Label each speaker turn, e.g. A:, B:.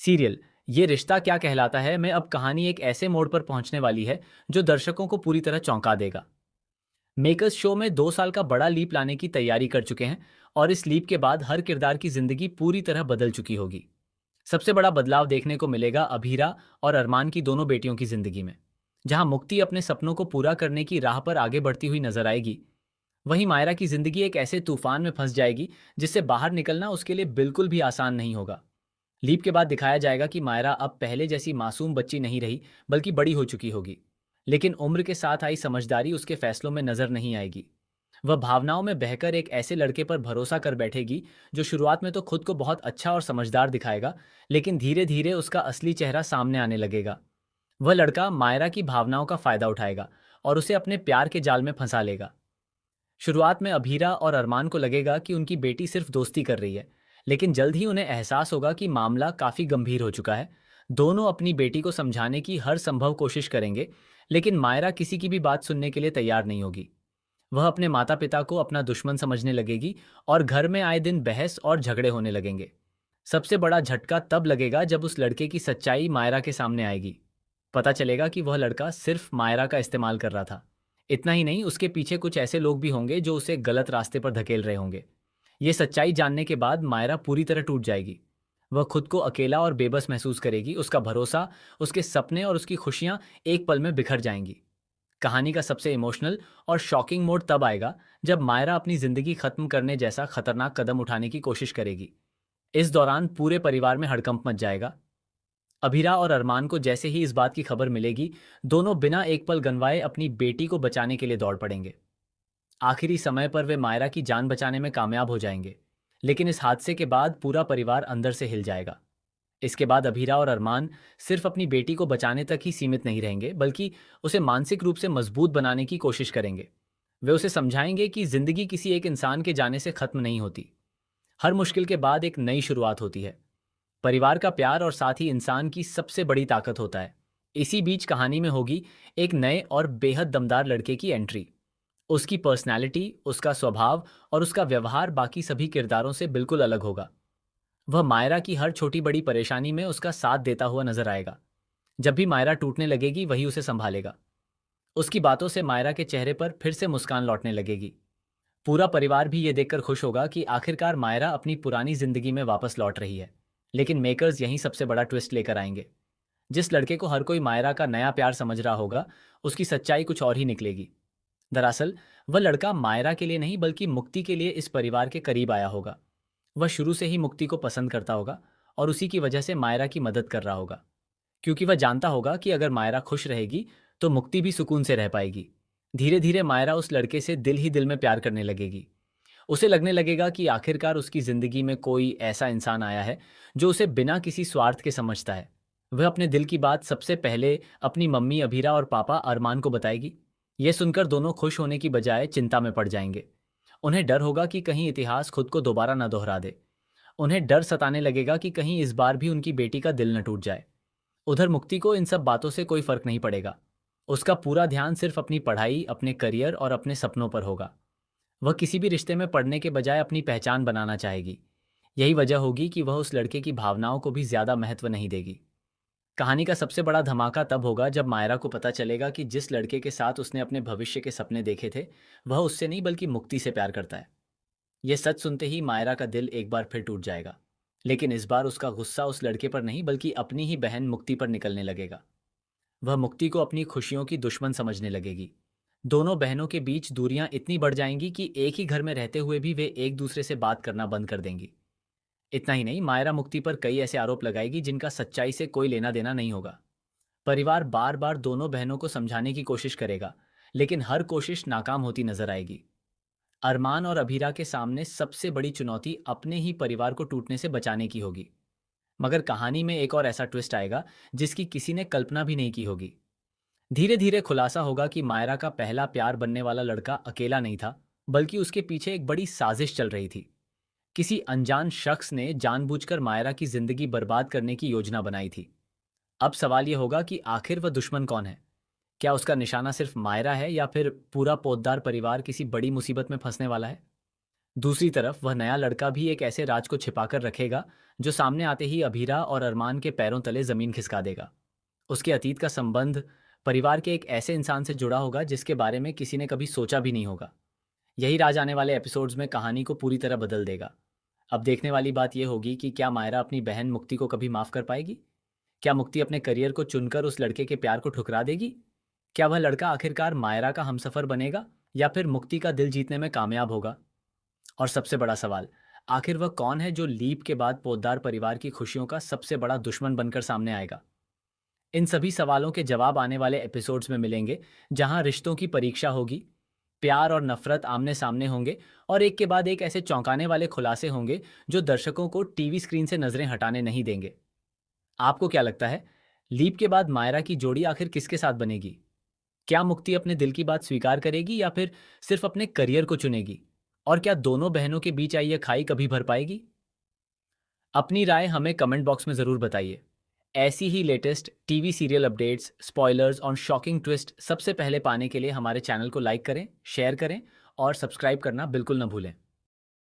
A: Serial ये रिश्ता क्या कहलाता है में अब कहानी एक ऐसे मोड़ पर पहुंचने वाली है जो दर्शकों को पूरी तरह चौंका देगा। मेकर्स शो में 2 साल का बड़ा लीप लाने की तैयारी कर चुके हैं और इस लीप के बाद हर किरदार की जिंदगी पूरी तरह बदल चुकी होगी। सबसे बड़ा बदलाव देखने को मिलेगा अभीरा और अरमान की दोनों बेटियों की जिंदगी में। जहां मुक्ति अपने सपनों को पूरा करने की राह पर आगे बढ़ती हुई नजर आएगी, वहीं मायरा की जिंदगी एक ऐसे तूफान में फंस जाएगी जिससे बाहर निकलना उसके लिए बिल्कुल भी आसान नहीं होगा। लीप के बाद दिखाया जाएगा कि मायरा अब पहले जैसी मासूम बच्ची नहीं रही, बल्कि बड़ी हो चुकी होगी। लेकिन उम्र के साथ आई समझदारी उसके फैसलों में नजर नहीं आएगी। वह भावनाओं में बहकर एक ऐसे लड़के पर भरोसा कर बैठेगी जो शुरुआत में तो खुद को बहुत अच्छा और समझदार दिखाएगा, लेकिन धीरे धीरे उसका असली चेहरा सामने आने लगेगा। वह लड़का मायरा की भावनाओं का फायदा उठाएगा और उसे अपने प्यार के जाल में फंसा लेगा। शुरुआत में अभीरा और अरमान को लगेगा कि उनकी बेटी सिर्फ दोस्ती कर रही है, लेकिन जल्द ही उन्हें एहसास होगा कि मामला काफी गंभीर हो चुका है। दोनों अपनी बेटी को समझाने की हर संभव कोशिश करेंगे, लेकिन मायरा किसी की भी बात सुनने के लिए तैयार नहीं होगी। वह अपने माता पिता को अपना दुश्मन समझने लगेगी और घर में आए दिन बहस और झगड़े होने लगेंगे। सबसे बड़ा झटका तब लगेगा जब उस लड़के की सच्चाई मायरा के सामने आएगी। पता चलेगा कि वह लड़का सिर्फ मायरा का इस्तेमाल कर रहा था। इतना ही नहीं, उसके पीछे कुछ ऐसे लोग भी होंगे जो उसे गलत रास्ते पर धकेल रहे होंगे। ये सच्चाई जानने के बाद मायरा पूरी तरह टूट जाएगी। वह खुद को अकेला और बेबस महसूस करेगी। उसका भरोसा, उसके सपने और उसकी खुशियां एक पल में बिखर जाएंगी। कहानी का सबसे इमोशनल और शॉकिंग मोड तब आएगा जब मायरा अपनी जिंदगी खत्म करने जैसा खतरनाक कदम उठाने की कोशिश करेगी। इस दौरान पूरे परिवार में हड़कंप मच जाएगा। अभीरा और अरमान को जैसे ही इस बात की खबर मिलेगी, दोनों बिना एक पल गंवाए अपनी बेटी को बचाने के लिए दौड़ पड़ेंगे। आखिरी समय पर वे मायरा की जान बचाने में कामयाब हो जाएंगे, लेकिन इस हादसे के बाद पूरा परिवार अंदर से हिल जाएगा। इसके बाद अभीरा और अरमान सिर्फ अपनी बेटी को बचाने तक ही सीमित नहीं रहेंगे, बल्कि उसे मानसिक रूप से मजबूत बनाने की कोशिश करेंगे। वे उसे समझाएंगे कि जिंदगी किसी एक इंसान के जाने से खत्म नहीं होती। हर मुश्किल के बाद एक नई शुरुआत होती है। परिवार का प्यार और साथ ही इंसान की सबसे बड़ी ताकत होता है। इसी बीच कहानी में होगी एक नए और बेहद दमदार लड़के की एंट्री। उसकी पर्सनैलिटी, उसका स्वभाव और उसका व्यवहार बाकी सभी किरदारों से बिल्कुल अलग होगा। वह मायरा की हर छोटी बड़ी परेशानी में उसका साथ देता हुआ नजर आएगा। जब भी मायरा टूटने लगेगी, वही उसे संभालेगा। उसकी बातों से मायरा के चेहरे पर फिर से मुस्कान लौटने लगेगी। पूरा परिवार भी ये देखकर खुश होगा कि आखिरकार मायरा अपनी पुरानी जिंदगी में वापस लौट रही है। लेकिन मेकर्स यहीं सबसे बड़ा ट्विस्ट लेकर आएंगे। जिस लड़के को हर कोई मायरा का नया प्यार समझ रहा होगा, उसकी सच्चाई कुछ और ही निकलेगी। दरअसल वह लड़का मायरा के लिए नहीं, बल्कि मुक्ति के लिए इस परिवार के करीब आया होगा। वह शुरू से ही मुक्ति को पसंद करता होगा और उसी की वजह से मायरा की मदद कर रहा होगा, क्योंकि वह जानता होगा कि अगर मायरा खुश रहेगी तो मुक्ति भी सुकून से रह पाएगी। धीरे धीरे मायरा उस लड़के से दिल ही दिल में प्यार करने लगेगी। उसे लगने लगेगा कि आखिरकार उसकी जिंदगी में कोई ऐसा इंसान आया है जो उसे बिना किसी स्वार्थ के समझता है। वह अपने दिल की बात सबसे पहले अपनी मम्मी अभीरा और पापा अरमान को बताएगी। यह सुनकर दोनों खुश होने की बजाय चिंता में पड़ जाएंगे। उन्हें डर होगा कि कहीं इतिहास खुद को दोबारा न दोहरा दे। उन्हें डर सताने लगेगा कि कहीं इस बार भी उनकी बेटी का दिल न टूट जाए। उधर मुक्ति को इन सब बातों से कोई फर्क नहीं पड़ेगा। उसका पूरा ध्यान सिर्फ अपनी पढ़ाई, अपने करियर और अपने सपनों पर होगा। वह किसी भी रिश्ते में पड़ने के बजाय अपनी पहचान बनाना चाहेगी। यही वजह होगी कि वह उस लड़के की भावनाओं को भी ज्यादा महत्व नहीं देगी। कहानी का सबसे बड़ा धमाका तब होगा जब मायरा को पता चलेगा कि जिस लड़के के साथ उसने अपने भविष्य के सपने देखे थे, वह उससे नहीं बल्कि मुक्ति से प्यार करता है। यह सच सुनते ही मायरा का दिल एक बार फिर टूट जाएगा। लेकिन इस बार उसका गुस्सा उस लड़के पर नहीं, बल्कि अपनी ही बहन मुक्ति पर निकलने लगेगा। वह मुक्ति को अपनी खुशियों की दुश्मन समझने लगेगी। दोनों बहनों के बीच दूरियां इतनी बढ़ जाएंगी कि एक ही घर में रहते हुए भी वे एक दूसरे से बात करना बंद कर देंगी। इतना ही नहीं, मायरा मुक्ति पर कई ऐसे आरोप लगाएगी जिनका सच्चाई से कोई लेना देना नहीं होगा। परिवार बार बार दोनों बहनों को समझाने की कोशिश करेगा, लेकिन हर कोशिश नाकाम होती नजर आएगी। अरमान और अभीरा के सामने सबसे बड़ी चुनौती अपने ही परिवार को टूटने से बचाने की होगी। मगर कहानी में एक और ऐसा ट्विस्ट आएगा जिसकी किसी ने कल्पना भी नहीं की होगी। धीरे धीरे खुलासा होगा कि मायरा का पहला प्यार बनने वाला लड़का अकेला नहीं था, बल्कि उसके पीछे एक बड़ी साजिश चल रही थी। किसी अनजान शख्स ने जानबूझकर मायरा की जिंदगी बर्बाद करने की योजना बनाई थी। अब सवाल यह होगा कि आखिर वह दुश्मन कौन है। क्या उसका निशाना सिर्फ मायरा है, या फिर पूरा पोद्दार परिवार किसी बड़ी मुसीबत में फंसने वाला है। दूसरी तरफ वह नया लड़का भी एक ऐसे राज को छिपाकर रखेगा जो सामने आते ही अभीरा और अरमान के पैरों तले जमीन खिसका देगा। उसके अतीत का संबंध परिवार के एक ऐसे इंसान से जुड़ा होगा जिसके बारे में किसी ने कभी सोचा भी नहीं होगा। यही राज आने वाले एपिसोड्स में कहानी को पूरी तरह बदल देगा। अब देखने वाली बात यह होगी कि क्या मायरा अपनी बहन मुक्ति को कभी माफ कर पाएगी? क्या मुक्ति अपने करियर को चुनकर उस लड़के के प्यार को ठुकरा देगी? क्या वह लड़का आखिरकार मायरा का हमसफर बनेगा या फिर मुक्ति का दिल जीतने में कामयाब होगा? और सबसे बड़ा सवाल, आखिर वह कौन है जो लीप के बाद पोद्दार परिवार की खुशियों का सबसे बड़ा दुश्मन बनकर सामने आएगा? इन सभी सवालों के जवाब आने वाले एपिसोड्स में मिलेंगे, जहां रिश्तों की परीक्षा होगी, प्यार और नफरत आमने सामने होंगे और एक के बाद एक ऐसे चौंकाने वाले खुलासे होंगे जो दर्शकों को टीवी स्क्रीन से नजरें हटाने नहीं देंगे। आपको क्या लगता है, लीप के बाद मायरा की जोड़ी आखिर किसके साथ बनेगी? क्या मुक्ति अपने दिल की बात स्वीकार करेगी या फिर सिर्फ अपने करियर को चुनेगी? और क्या दोनों बहनों के बीच आई यह खाई कभी भर पाएगी? अपनी राय हमें कमेंट बॉक्स में ज़रूर बताइए। ऐसी ही latest TV serial updates, spoilers और शॉकिंग ट्विस्ट सबसे पहले पाने के लिए हमारे चैनल को लाइक करें, शेयर करें और सब्सक्राइब करना बिल्कुल न भूलें।